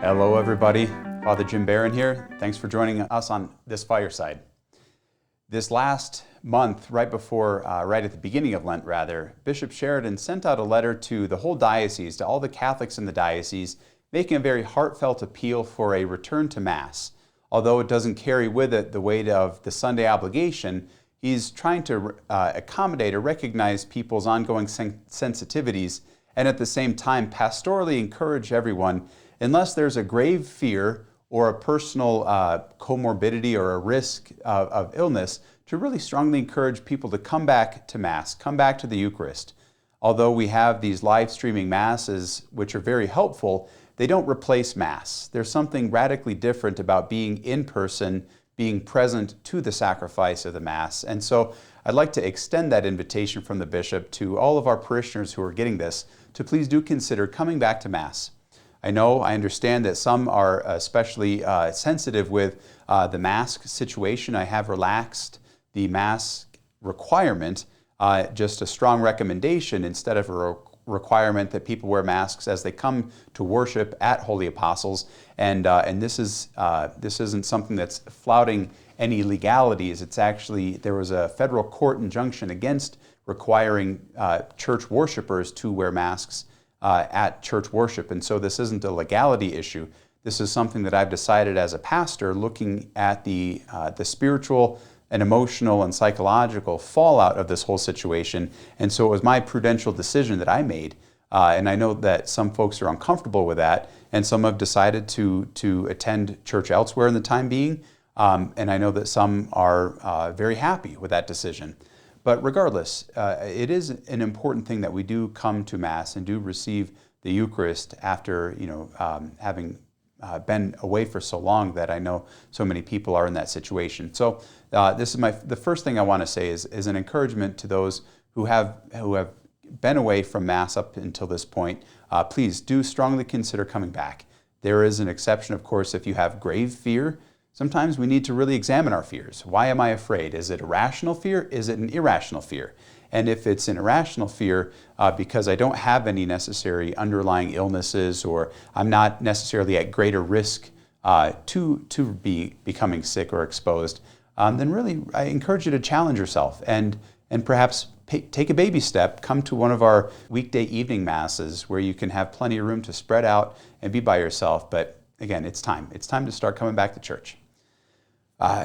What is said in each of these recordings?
Hello everybody, Father Jim Barron here. Thanks for joining us on this Fireside. This last month, right at the beginning of Lent rather, Bishop Sheridan sent out a letter to the whole diocese, to all the Catholics in the diocese, making a very heartfelt appeal for a return to Mass. Although it doesn't carry with it the weight of the Sunday obligation, he's trying to accommodate or recognize people's ongoing sensitivities and at the same time pastorally encourage everyone, unless there's a grave fear or a personal comorbidity or a risk of illness, to really strongly encourage people to come back to Mass, come back to the Eucharist. Although we have these live streaming Masses, which are very helpful, they don't replace Mass. There's something radically different about being in person, being present to the sacrifice of the Mass. And so I'd like to extend that invitation from the Bishop to all of our parishioners who are getting this to please do consider coming back to Mass. I understand that some are especially sensitive with the mask situation. I have relaxed the mask requirement, just a strong recommendation instead of a requirement that people wear masks as they come to worship at Holy Apostles. And this isn't something that's flouting any legalities. It's actually, there was a federal court injunction against requiring church worshipers to wear masks at church worship. And so this isn't a legality issue. This is something that I've decided as a pastor, looking at the spiritual and emotional and psychological fallout of this whole situation. And so it was my prudential decision that I made. And I know that some folks are uncomfortable with that, and some have decided to attend church elsewhere in the time being. And I know that some are very happy with that decision. But regardless, it is an important thing that we do come to Mass and do receive the Eucharist after having been away for so long that I know so many people are in that situation. So this is the first thing I want to say is an encouragement to those who have been away from Mass up until this point. Please do strongly consider coming back. There is an exception, of course, if you have grave fear. Sometimes we need to really examine our fears. Why am I afraid? Is it a rational fear? Is it an irrational fear? And if it's an irrational fear because I don't have any necessary underlying illnesses, or I'm not necessarily at greater risk to be becoming sick or exposed, then really I encourage you to challenge yourself and perhaps take a baby step. Come to one of our weekday evening Masses where you can have plenty of room to spread out and be by yourself. But again, it's time. It's time to start coming back to church.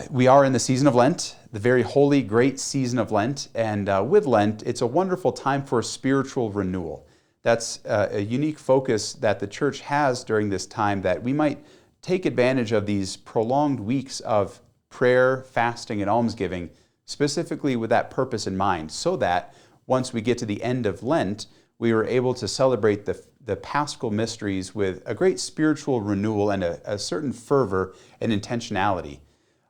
We are in the season of Lent, the very holy, great season of Lent. And with Lent, it's a wonderful time for spiritual renewal. That's a unique focus that the Church has during this time, that we might take advantage of these prolonged weeks of prayer, fasting, and almsgiving, specifically with that purpose in mind, so that once we get to the end of Lent, we are able to celebrate the Paschal mysteries with a great spiritual renewal and a certain fervor and intentionality.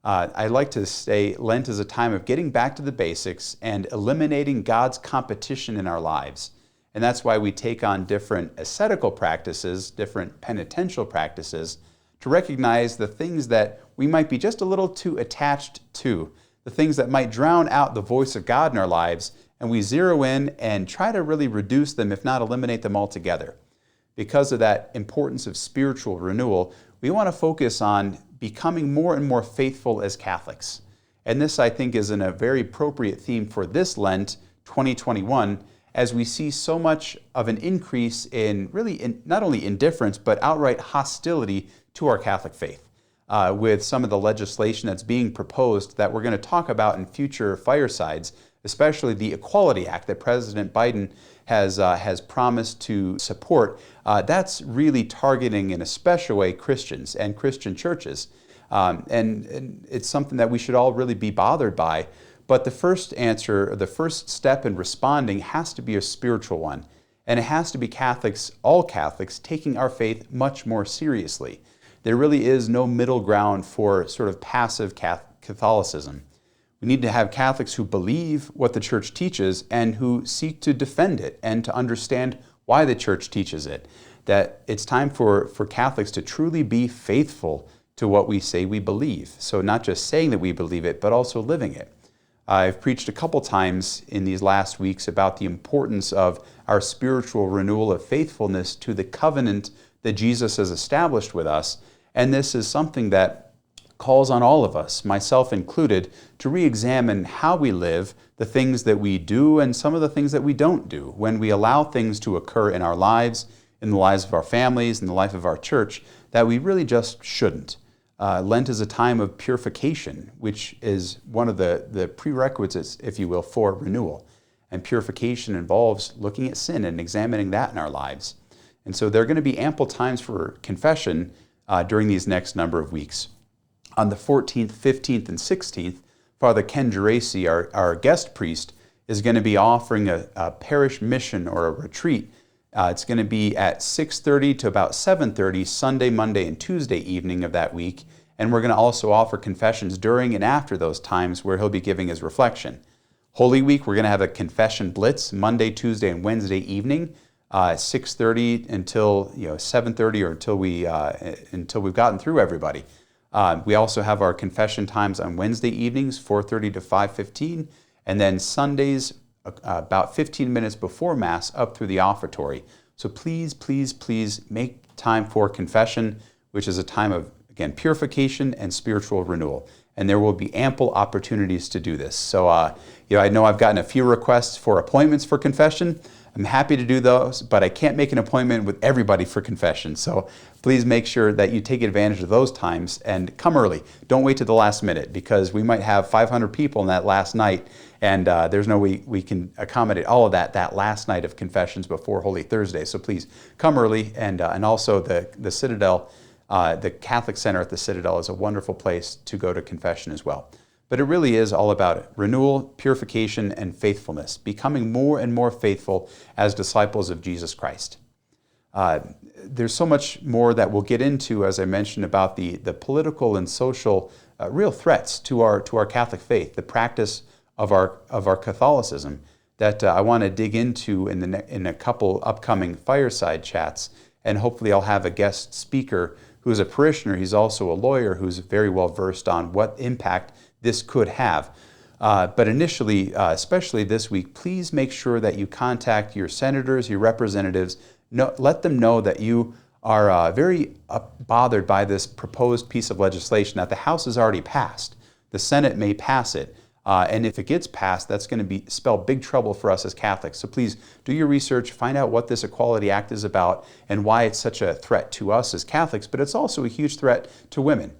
I like to say Lent is a time of getting back to the basics and eliminating God's competition in our lives. And that's why we take on different ascetical practices, different penitential practices, to recognize the things that we might be just a little too attached to, the things that might drown out the voice of God in our lives, and we zero in and try to really reduce them, if not eliminate them altogether. Because of that importance of spiritual renewal, we want to focus on becoming more and more faithful as Catholics. And this, I think, is a very appropriate theme for this Lent 2021, as we see so much of an increase in not only indifference, but outright hostility to our Catholic faith. With some of the legislation that's being proposed that we're going to talk about in future firesides, especially the Equality Act that President Biden has promised to support, that's really targeting in a special way Christians and Christian churches. And it's something that we should all really be bothered by. But the first answer, the first step in responding has to be a spiritual one. And it has to be Catholics, all Catholics, taking our faith much more seriously. There really is no middle ground for sort of passive Catholicism. We need to have Catholics who believe what the Church teaches and who seek to defend it and to understand why the Church teaches it. That it's time for Catholics to truly be faithful to what we say we believe. So not just saying that we believe it, but also living it. I've preached a couple times in these last weeks about the importance of our spiritual renewal of faithfulness to the covenant that Jesus has established with us. And this is something that calls on all of us, myself included, to re-examine how we live, the things that we do, and some of the things that we don't do. When we allow things to occur in our lives, in the lives of our families, in the life of our church, that we really just shouldn't. Lent is a time of purification, which is one of the prerequisites, if you will, for renewal. And purification involves looking at sin and examining that in our lives. And so there are going to be ample times for confession during these next number of weeks. On the 14th, 15th, and 16th, Father Ken Geraci, our guest priest, is going to be offering a parish mission or a retreat. It's going to be at 6:30 to about 7:30 Sunday, Monday, and Tuesday evening of that week. And we're going to also offer confessions during and after those times where he'll be giving his reflection. Holy Week, we're going to have a confession blitz Monday, Tuesday, and Wednesday evening, 6:30 until 7:30 or until we've gotten through everybody. We also have our confession times on Wednesday evenings, 4:30 to 5:15, and then Sundays about 15 minutes before Mass up through the offertory. So please, please, please make time for confession, which is a time of, again, purification and spiritual renewal. And there will be ample opportunities to do this. So, I know I've gotten a few requests for appointments for confession. I'm happy to do those, but I can't make an appointment with everybody for confession. So please make sure that you take advantage of those times and come early. Don't wait to the last minute, because we might have 500 people in that last night, and there's no way we can accommodate all of that last night of confessions before Holy Thursday. So please come early, and also the Citadel, the Catholic Center at the Citadel is a wonderful place to go to confession as well. But it really is all about renewal, purification, and faithfulness, becoming more and more faithful as disciples of Jesus Christ. There's so much more that we'll get into, as I mentioned, about the political and social real threats to our Catholic faith, the practice of our Catholicism, that I want to dig into in a couple upcoming fireside chats. And hopefully I'll have a guest speaker who's a parishioner. He's also a lawyer who's very well versed on what impact this could have. But initially, especially this week, please make sure that you contact your senators, your representatives. Let them know that you are very bothered by this proposed piece of legislation that the House has already passed. The Senate may pass it. And if it gets passed, that's going to spell big trouble for us as Catholics. So please do your research, find out what this Equality Act is about and why it's such a threat to us as Catholics, but it's also a huge threat to women.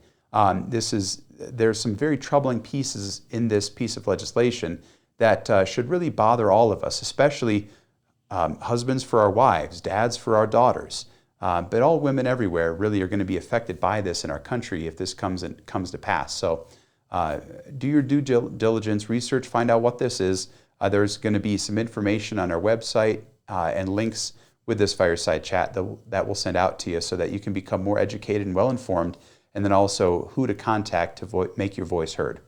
There's some very troubling pieces in this piece of legislation that should really bother all of us, especially husbands for our wives, dads for our daughters. But all women everywhere really are going to be affected by this in our country if this comes to pass. So do your due diligence, research, find out what this is. There's going to be some information on our website and links with this fireside chat that we'll send out to you so that you can become more educated and well-informed, and then also who to contact to make your voice heard.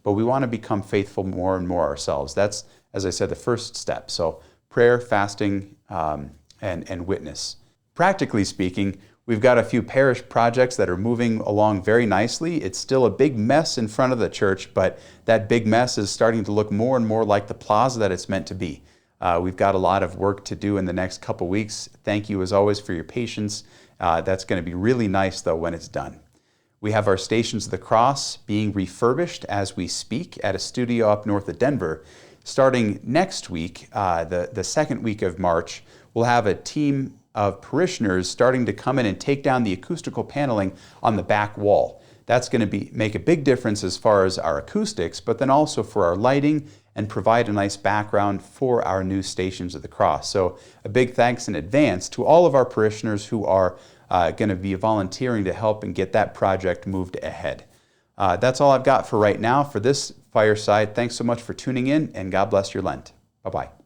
But we want to become faithful more and more ourselves. That's, as I said, the first step. So prayer, fasting, and witness. Practically speaking, we've got a few parish projects that are moving along very nicely. It's still a big mess in front of the church, but that big mess is starting to look more and more like the plaza that it's meant to be. We've got a lot of work to do in the next couple weeks. Thank you, as always, for your patience. That's going to be really nice, though, when it's done. We have our Stations of the Cross being refurbished as we speak at a studio up north of Denver. Starting next week, the second week of March, we'll have a team of parishioners starting to come in and take down the acoustical paneling on the back wall. That's going to make a big difference as far as our acoustics, but then also for our lighting and provide a nice background for our new Stations of the Cross. So a big thanks in advance to all of our parishioners who are going to be volunteering to help and get that project moved ahead. That's all I've got for right now for this fireside. Thanks so much for tuning in, and God bless your Lent. Bye-bye.